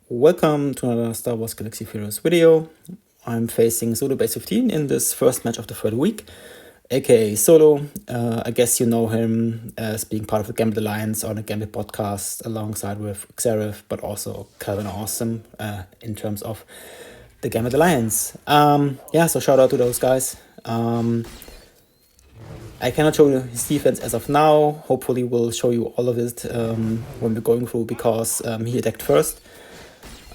Welcome to another Star Wars Galaxy Heroes video. I'm facing Solobass15 in this first match of the third week, aka Solo. I guess you know him as being part of the Gambit Alliance on the Gambit podcast alongside with Xerath, but also Calvin Awesome in terms of the Gambit Alliance. So shout out to those guys. I cannot show you his defense as of now. Hopefully we'll show you all of it when we're going through, because he attacked first.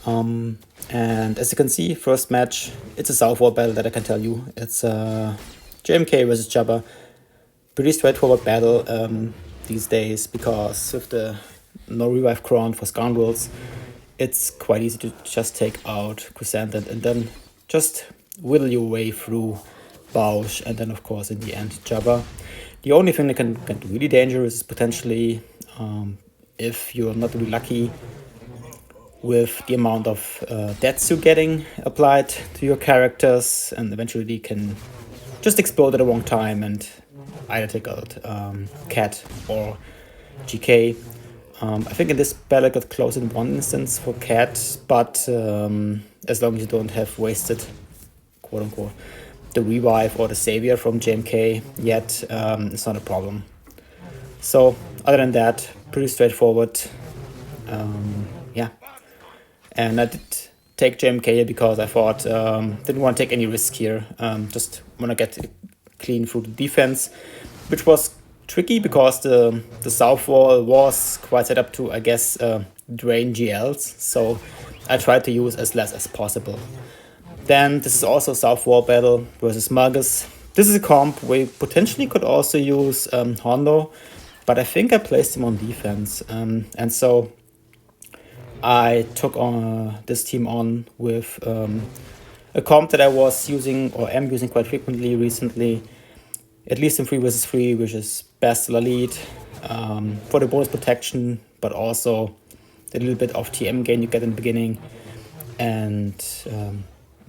And as you can see, first match, it's a Southwall battle that I can tell you. It's JMK versus Jabba. Pretty straightforward battle these days, because with the no revive Cron for Scoundrels, it's quite easy to just take out Chrysanthemum and then just whittle your way through Bausch, and then of course in the end Jabba. The only thing that can get really dangerous is potentially if you're not really lucky with the amount of deaths you're getting applied to your characters, and eventually they can just explode at the wrong time and either take out Cat or GK. I think in this battle I got close in one instance for Cat, but as long as you don't have wasted, quote unquote, the revive or the savior from JMK yet, it's not a problem. So other than that, pretty straightforward. And I did take JMK because I thought didn't want to take any risk here. Just want to get clean through the defense, which was tricky because the south wall was quite set up to, I guess, drain GLs. So I tried to use as less as possible. Then this is also South Wall battle versus Malgus. This is a comp we potentially could also use Hondo, but I think I placed him on defense. And so I took this team on with a comp that I was using or am using quite frequently recently, at least in 3 vs 3, which is Bastila lead for the bonus protection, but also the little bit of TM gain you get in the beginning, and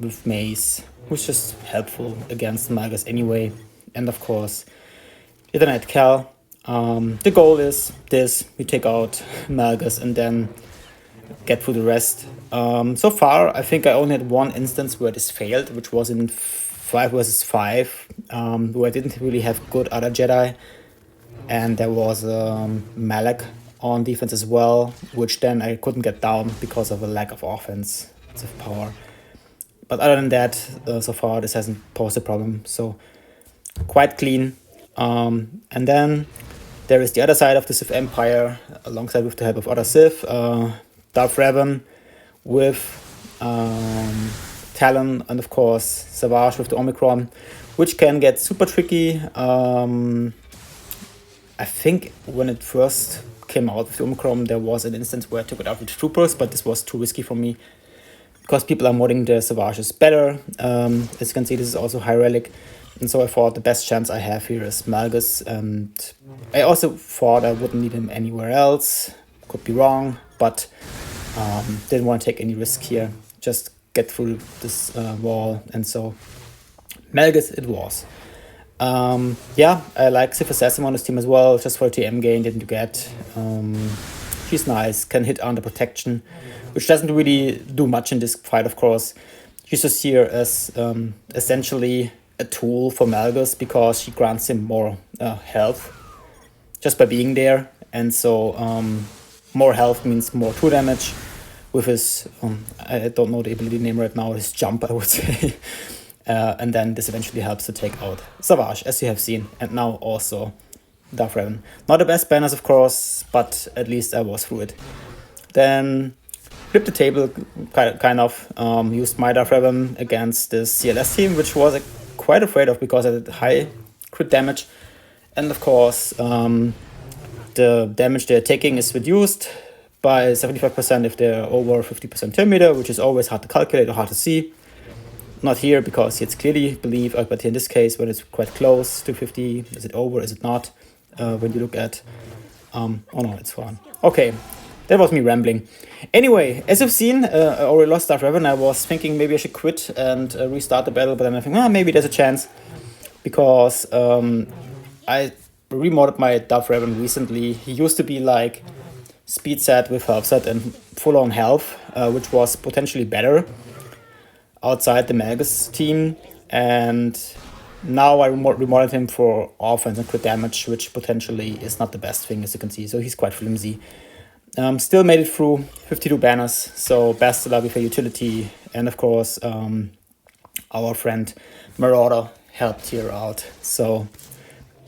with Mace, who's just helpful against Malgus anyway, and of course Ethernet Cal. The goal is this: we take out Malgus and then get through the rest. So far, I think I only had one instance where this failed, which was in 5 vs 5, where I didn't really have good other Jedi, and there was Malak on defense as well, which then I couldn't get down because of a lack of offensive power. But other than that, so far this hasn't posed a problem, so quite clean. And then there is the other side of the Sith Empire, alongside with the help of other Sith, Darth Revan with Talon, and of course Savage with the Omicron, which can get super tricky. I think when it first came out with the Omicron, there was an instance where I took it out with Troopers, but this was too risky for me because people are modding the Savages better. As you can see, this is also High Relic, and so I thought the best chance I have here is Malgus, and I also thought I wouldn't need him anywhere else. Could be wrong, but didn't want to take any risk here. Just get through this wall, and so Malgus it was. I like Sif Assassin on this team as well, just for TM gain, didn't you get? She's nice, can hit under protection, which doesn't really do much in this fight, of course. She's just here as essentially a tool for Malgus, because she grants him more health just by being there, and so more health means more true damage with his, I don't know the ability name right now, his jump, I would say. And then this eventually helps to take out Savage, as you have seen, and now also Darth Revan. Not the best banners, of course, but at least I was through it. Then flipped the table, kind of, used my Darth Revan against this CLS team, which was quite afraid of because I did high crit damage. And of course, the damage they're taking is reduced by 75% if they're over 50% turn meter, which is always hard to calculate or hard to see. Not here, because it's clearly believe, but in this case, when it's quite close to 50, is it over, is it not? When you look at, oh no, it's fine. Okay, that was me rambling. Anyway, as you've seen, I already lost Darth Revan. I was thinking maybe I should quit and restart the battle, but then I think, maybe there's a chance, because I remodded my Darth Revan recently. He used to be like speed set with health set and full-on health, which was potentially better outside the Magus team. And now I remodeled him for offense and crit damage, which potentially is not the best thing, as you can see. So he's quite flimsy. Still made it through 52 banners, so best of luck with a utility. And of course, our friend Marauder helped here out. So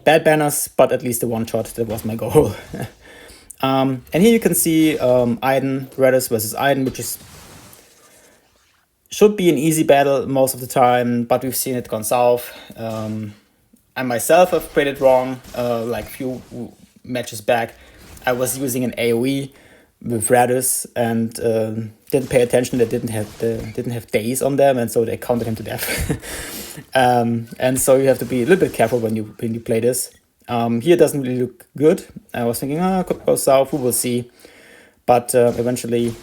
bad banners, but at least a one-shot. That was my goal. And here you can see Iden, Redis versus Iden, which should be an easy battle most of the time, but we've seen it gone south. I myself have played it wrong, like a few matches back. I was using an AoE with Redis and didn't pay attention. They didn't have days on them, and so they counted him to death. And so you have to be a little bit careful when you play this. Here it doesn't really look good. I was thinking, could go south, we will see. But eventually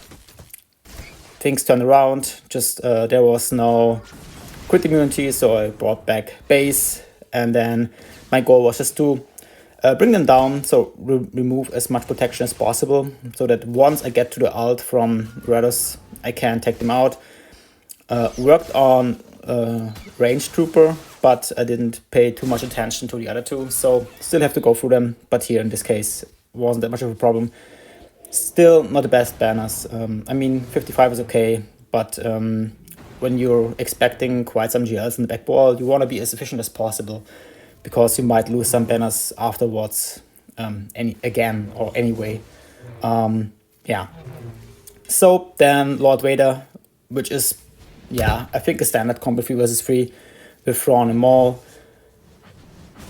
things turned around. Just there was no crit immunity, so I brought back base, and then my goal was just to bring them down, so remove as much protection as possible, so that once I get to the ult from Redis, I can take them out. Worked on Range Trooper, but I didn't pay too much attention to the other two, so still have to go through them, but here in this case wasn't that much of a problem. Still not the best banners. I mean, 55 is okay, but when you're expecting quite some GLs in the back wall, you want to be as efficient as possible, because you might lose some banners afterwards, anyway. Yeah. So then Lord Vader, which is, I think a standard combo 3 versus 3 with Thrawn and Maul.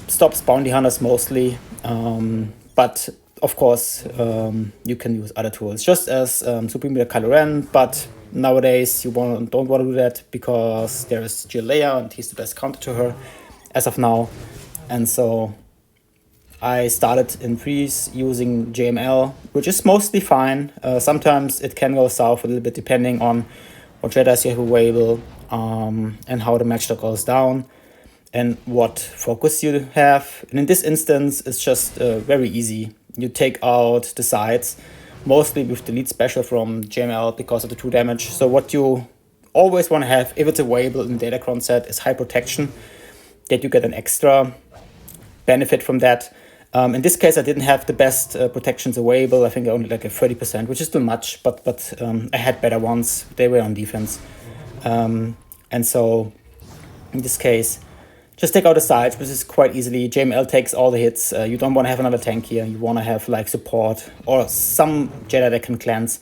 Stops bounty hunters mostly, but of course you can use other tools, just as Supreme Leader Kylo Ren, but nowadays you don't want to do that, because there is Jill Leia and he's the best counter to her as of now. And so I started in freeze using JML, which is mostly fine. Sometimes it can go south a little bit depending on what Jedis you have available, and how the match goes down and what focus you have. And in this instance, it's just very easy. You take out the sides, mostly with the lead special from JML because of the 2 damage. So what you always want to have, if it's available in the Datacron set, is high protection, that you get an extra benefit from that. In this case, I didn't have the best protections available. I think only like a 30%, which is too much, but I had better ones. They were on defense. And so in this case, just take out the sides, which is quite easily. JML takes all the hits. You don't want to have another tank here. You want to have like support or some Jedi that can cleanse.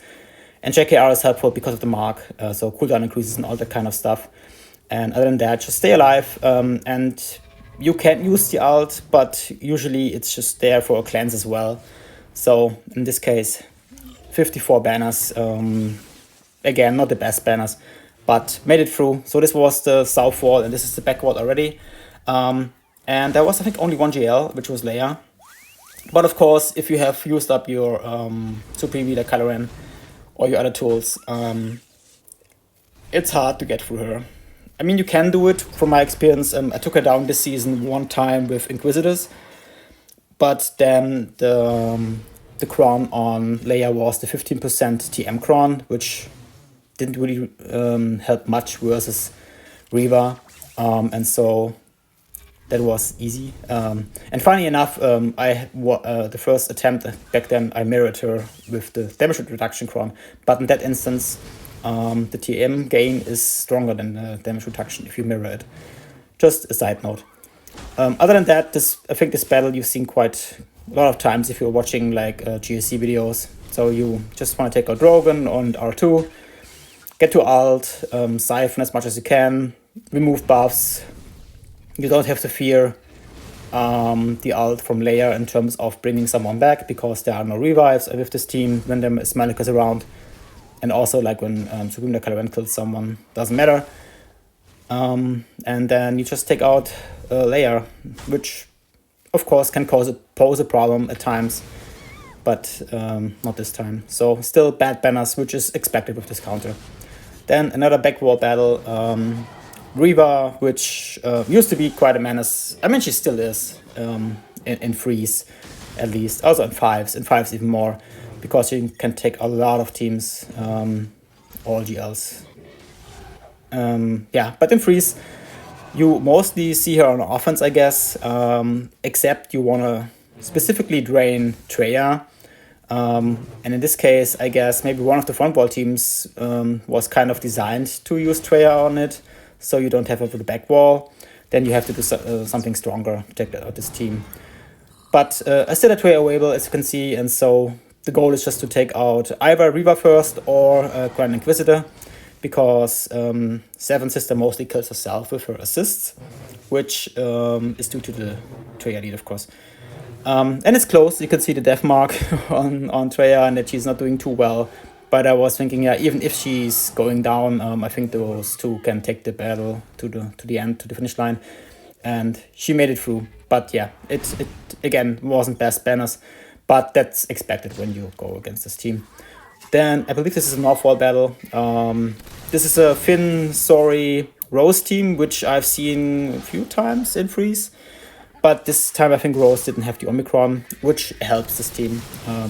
And JKR is helpful because of the mark, so cooldown increases and all that kind of stuff. And other than that, just stay alive, and you can use the ult, but usually it's just there for a cleanse as well. So in this case, 54 banners. Again, not the best banners, but made it through. So this was the south wall, and this is the back wall already. And there was, I think, only one GL, which was Leia. But of course, if you have used up your Supreme Leader Kylo Ren or your other tools, it's hard to get through her. I mean, you can do it, from my experience. I took her down this season one time with Inquisitors, but then the cron on Leia was the 15% TM cron, which didn't really help much versus Reva, and so that was easy. And funny enough, the first attempt back then, I mirrored her with the damage reduction cron, but in that instance, the TM gain is stronger than the damage reduction if you mirror it. Just a side note. Other than that, I think this battle you've seen quite a lot of times if you're watching like GSC videos. So you just want to take out Drogon and R2, get to ult, siphon as much as you can, remove buffs. You don't have to fear the ult from Leia in terms of bringing someone back, because there are no revives with this team when there is Malekith around. And also, like when Supreme Leader Kylo Ren kills someone, doesn't matter. And then you just take out Leia, which of course can pose a problem at times, but not this time. So still bad banners, which is expected with this counter. Then another backwall battle. Reva, which used to be quite a menace. I mean, she still is in freeze, at least. Also in fives even more, because you can take a lot of teams, all GLs. Yeah, but in Freeze, you mostly see her on offense, I guess, except you want to specifically drain Treya. And in this case, I guess maybe one of the front wall teams was kind of designed to use Treya on it, so you don't have it for the back wall. Then you have to do something stronger to take out this team. But I still have Treya available, as you can see, and so the goal is just to take out either Reaver first or Grand Inquisitor, because Seven Sister mostly kills herself with her assists, which is due to the Treya lead, of course. And it's close. You can see the death mark on Treya and that she's not doing too well. But I was thinking, yeah, even if she's going down, I think those two can take the battle to the end, to the finish line. And she made it through. But yeah, it again wasn't best banners, but that's expected when you go against this team. Then I believe this is a Northwall battle. This is a Finn, Sori, Rose team, which I've seen a few times in Freeze. But this time I think Rose didn't have the Omicron, which helps this team.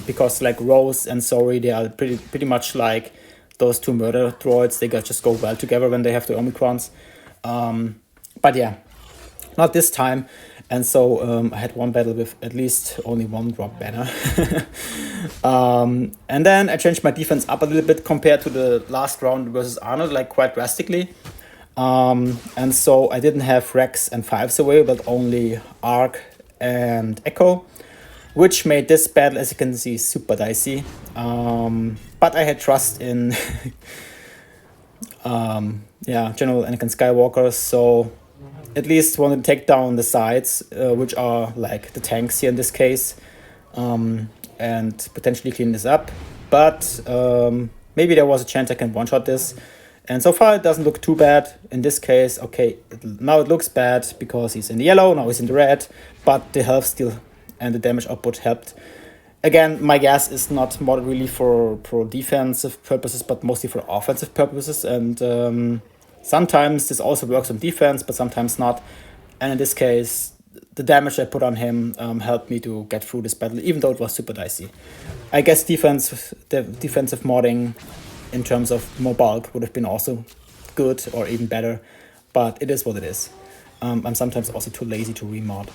Because like Rose and Sori, they are pretty much like those two murder droids. They just go well together when they have the Omicrons. But yeah, not this time. And so I had one battle with at least only one drop banner. And then I changed my defense up a little bit compared to the last round versus Arnold, like quite drastically. And so I didn't have Rex and Fives away, but only Arc and Echo, which made this battle, as you can see, super dicey. But I had trust in General Anakin Skywalker, so at least wanted to take down the sides, which are like the tanks here in this case, and potentially clean this up. But maybe there was a chance I can one-shot this. And so far it doesn't look too bad. In this case, okay, now it looks bad because he's in the yellow, now he's in the red, but the health steal and the damage output helped. Again, my guess is not more really for defensive purposes, but mostly for offensive purposes. And sometimes this also works on defense, but sometimes not. And in this case, the damage I put on him helped me to get through this battle, even though it was super dicey. I guess defensive modding in terms of more bulk would have been also good or even better, but it is what it is. I'm sometimes also too lazy to remod.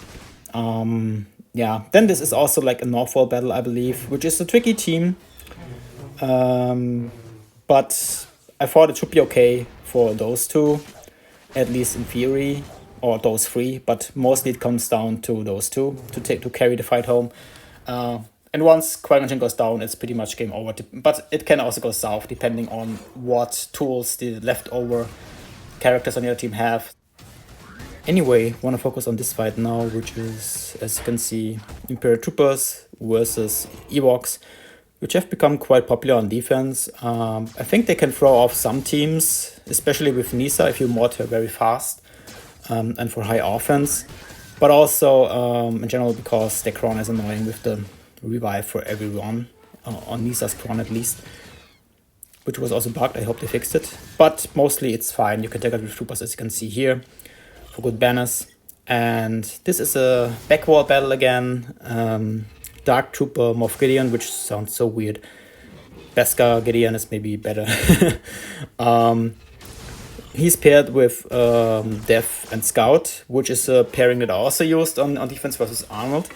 Yeah, then this is also like a Northwall battle, I believe, which is a tricky team. But I thought it should be okay for those two, at least in theory, or those three, but mostly it comes down to those two to carry the fight home. And once Qui-Gon Jinn goes down, it's pretty much game over. But it can also go south, depending on what tools the leftover characters on your team have. Anyway, want to focus on this fight now, which is, as you can see, Imperial Troopers versus Ewoks, which have become quite popular on defense. I think they can throw off some teams, especially with Nisa, if you mod her very fast, and for high offense. But also, in general, because the Kron is annoying with the revive for everyone, on Nisa's Kron at least, which was also bugged. I hope they fixed it. But mostly it's fine. You can take out with Troopers, as you can see here, for good banners. And this is a backwall battle again. Dark Trooper Moff Gideon, which sounds so weird. Beskar Gideon is maybe better. He's paired with Dev and Scout, which is a pairing that I also used on defense versus Arnold.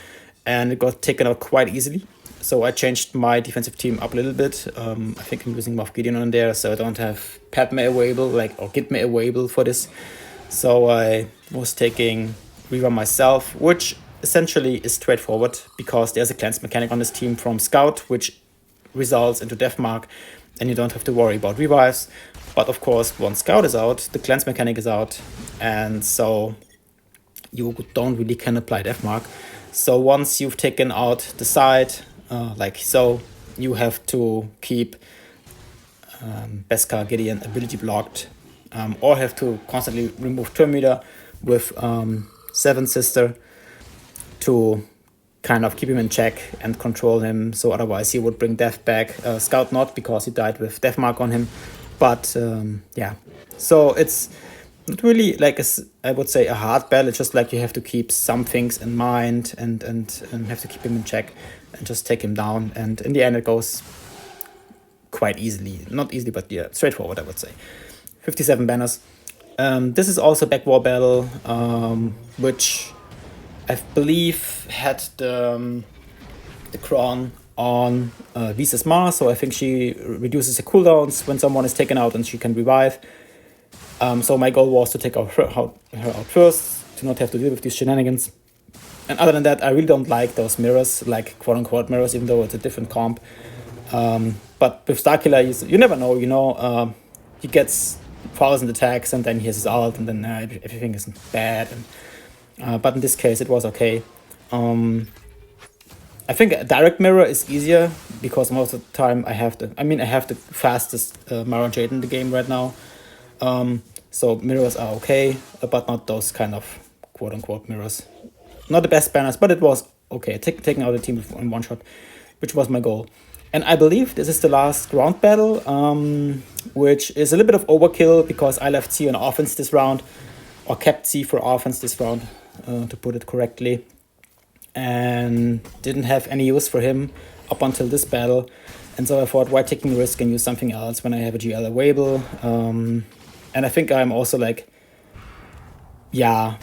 And it got taken out quite easily. So I changed my defensive team up a little bit. I think I'm using Moff Gideon on there, so I don't have Padme available, or Gitme available for this. So I was taking Reaver myself, which essentially is straightforward because there's a cleanse mechanic on this team from Scout, which results into Deathmark, and you don't have to worry about revives. But of course, once Scout is out, the cleanse mechanic is out, and so you don't really can apply Deathmark. So once you've taken out the side, like so, you have to keep Beskar Gideon ability blocked, or have to constantly remove turn meter with Seven Sister to kind of keep him in check and control him. So otherwise he would bring death back. Scout not, because he died with death mark on him. But yeah, so it's not really like I would say a hard battle. It's just like you have to keep some things in mind and have to keep him in check. and just take him down. And in the end, it goes quite easily. Not easily, but yeah, straightforward, I would say. 57 banners. This is also back war battle, which I believe had the Cron on Visa's Mars, so I think she reduces her cooldowns when someone is taken out and she can revive. So my goal was to take her out first, to not have to deal with these shenanigans. And other than that, I really don't like those mirrors, like quote-unquote mirrors, even though it's a different comp. But with Starkiller, you never know, he gets 1,000 attacks and then he has his ult and then everything is bad. But in this case, it was okay. I think a direct mirror is easier because most of the time I have the fastest Mara Jade in the game right now. So mirrors are okay, but not those kind of quote-unquote mirrors. Not the best banners, but it was okay. Taking out a team in one shot, which was my goal. And I believe this is the last ground battle, which is a little bit of overkill because I left C on offense this round, or kept C for offense this round, to put it correctly. And didn't have any use for him up until this battle. And so I thought, why taking a risk and use something else when I have a GL available? And I think I'm also like, yeah,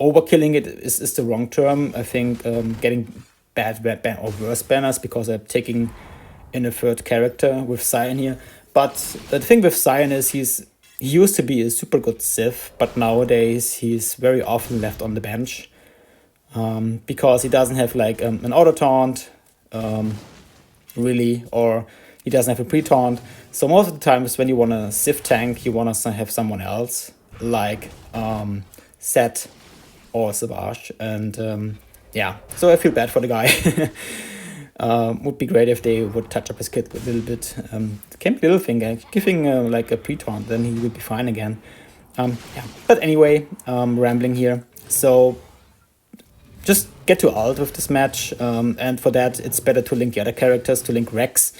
overkilling it is the wrong term. I think getting bad or worse banners because I'm taking in a third character with Sion here. But the thing with Sion is he used to be a super good Sith, but nowadays he's very often left on the bench. Because he doesn't have like an auto taunt, really, or he doesn't have a pre-taunt. So most of the times when you want a Sith tank, you want to have someone else, like Set or SWGOH. And yeah, so I feel bad for the guy. Would be great if they would touch up his kit a little bit. Can be a little thing, giving like a pre-taunt, then he will be fine again. Yeah. But anyway, rambling here. So just get to ult with this match, and for that it's better to link the other characters, to link Rex,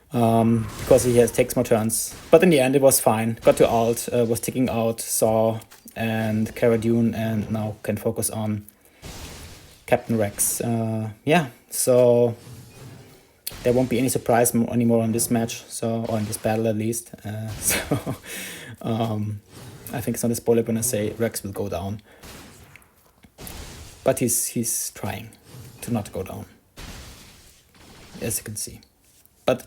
because he takes more turns. But in the end it was fine. Got to ult, was taking out Saw and Cara Dune, and now can focus on Captain Rex. Yeah, so there won't be any surprise anymore on this match, or in this battle at least. So I think it's not a spoiler when I say Rex will go down. But he's trying to not go down, as you can see. But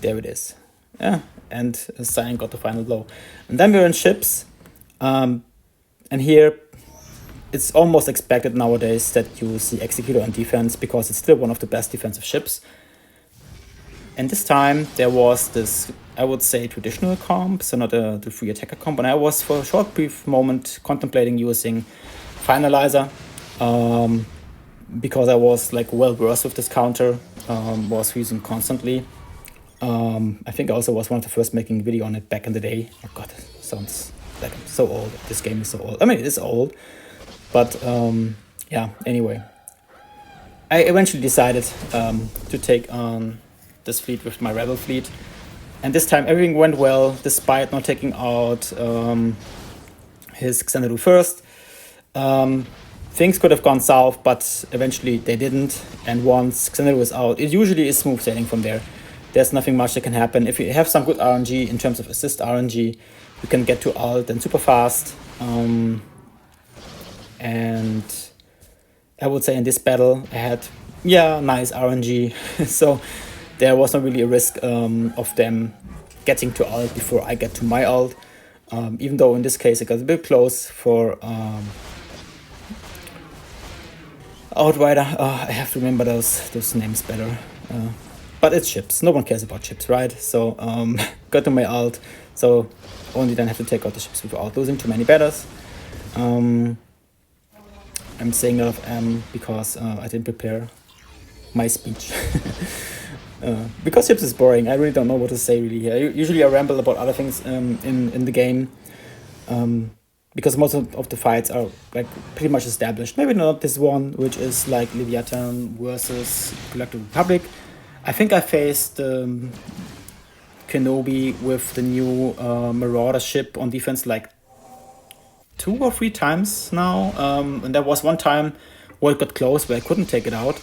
there it is. Yeah, and Sion got the final blow. And then we're in ships. And here, it's almost expected nowadays that you see Executor on defense because it's still one of the best defensive ships. And this time, there was this, I would say, traditional comp, so not the free attacker comp. And I was, for a short, brief moment, contemplating using Finalizer, because I was like well versed with this counter, was using constantly. I think I also was one of the first making a video on it back in the day. Oh god, it sounds like I'm so old. This game is so old. I mean, it is old, but yeah, anyway. I eventually decided to take on this fleet with my Rebel fleet. And this time everything went well, despite not taking out his Xanadu first. Things could have gone south, but eventually they didn't. And once Xanadu is out, it usually is smooth sailing from there. There's nothing much that can happen. If you have some good RNG in terms of assist RNG, you can get to ult and super fast. And I would say in this battle, I had, nice RNG. So there was not really a risk of them getting to ult before I get to my ult. Even though in this case it got a bit close for Outrider. I have to remember those names better. But it's ships. No one cares about ships, right? So got to my ult. So only then have to take out the ships without losing too many batters. I'm saying a lot of because I didn't prepare my speech. Because ships is boring. I really don't know what to say really here. Usually I ramble about other things in the game. Because most of the fights are like pretty much established. Maybe not this one, which is like Leviathan versus Galactic Republic. I think I faced Kenobi with the new Marauder ship on defense like 2 or 3 times now. And there was one time or it got close where I couldn't take it out.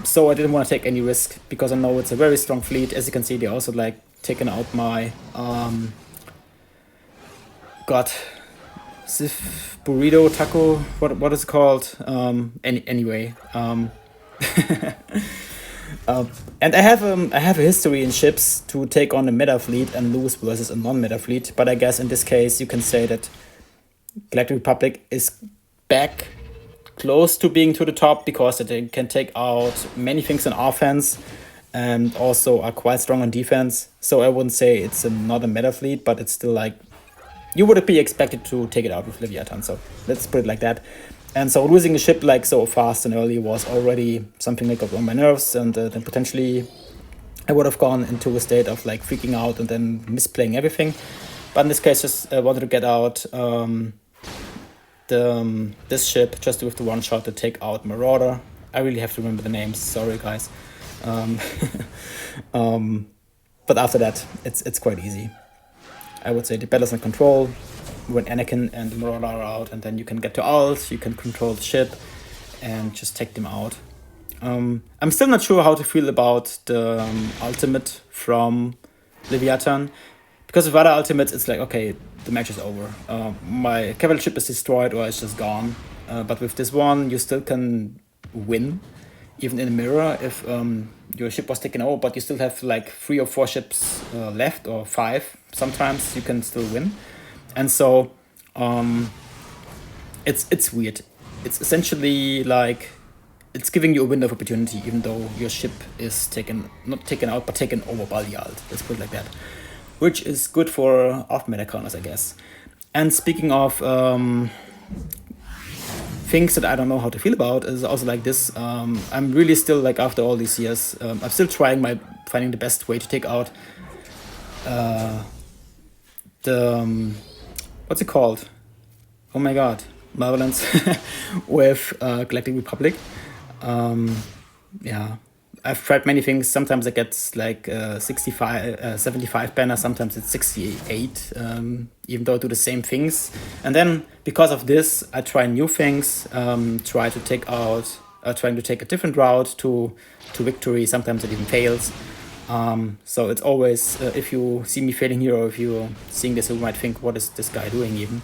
So I didn't want to take any risk because I know it's a very strong fleet. As you can see, they also like taken out my Sif burrito taco. What is it called? Anyway. And I have a history in ships to take on a meta fleet and lose versus a non-meta fleet. But I guess in this case you can say that Galactic Republic is back close to being to the top because they can take out many things in offense and also are quite strong on defense. So I wouldn't say it's not a meta fleet, but it's still like you would be expected to take it out with Leviathan. So let's put it like that. And so losing a ship like so fast and early was already something that got on my nerves, and then potentially I would have gone into a state of like freaking out and then misplaying everything. But in this case, just wanted to get out this ship just with the one shot to take out Marauder. I really have to remember the names. Sorry, guys. But after that, it's quite easy. I would say the battle's in control when Anakin and the Marauder are out, and then you can get to ult, you can control the ship, and just take them out. I'm still not sure how to feel about the ultimate from Leviathan, because with other ultimates, it's like, okay, the match is over. My cavalry ship is destroyed or it's just gone. But with this one, you still can win, even in a mirror, if your ship was taken over, but you still have like 3 or 4 ships left, or 5. Sometimes you can still win. And so it's weird. It's essentially like it's giving you a window of opportunity, even though your ship is not taken out, but taken over by the ult. Let's put it like that. Which is good for off-meta counters, I guess. And speaking of things that I don't know how to feel about, is also like this. I'm really still, like, after all these years, I'm still finding the best way to take out what's it called? Oh my god, Malevolence with Galactic Republic. Yeah, I've tried many things. Sometimes I get like 75 banner, sometimes it's 68, even though I do the same things. And then because of this, I try new things, trying to take a different route to victory. Sometimes it even fails. So it's always, if you see me failing here, or if you're seeing this, you might think, what is this guy doing even?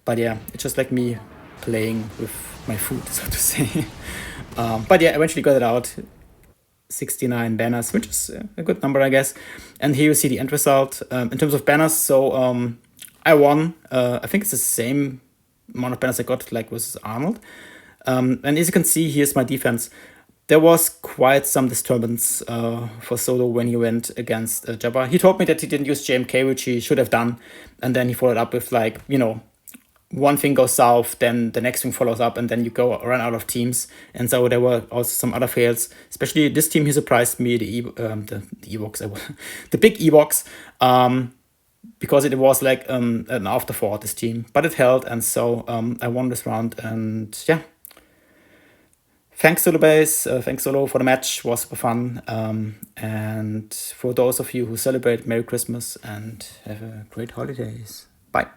But yeah, it's just like me playing with my food, so to say. But yeah, eventually got it out. 69 banners, which is a good number, I guess. And here you see the end result. In terms of banners, so I won. I think it's the same amount of banners I got like with Arnold. And as you can see, here's my defense. There was quite some disturbance for Solo when he went against Jabba. He told me that he didn't use JMK, which he should have done. And then he followed up with like, one thing goes south, then the next thing follows up, and then you run out of teams. And so there were also some other fails. Especially this team, he surprised me, the Ewoks, the big Ewoks, because it was like an afterthought, this team. But it held, and so I won this round, and yeah. Thanks Solobass, thanks Solo for the match, it was super fun. And for those of you who celebrate, Merry Christmas and have a great holidays. Bye.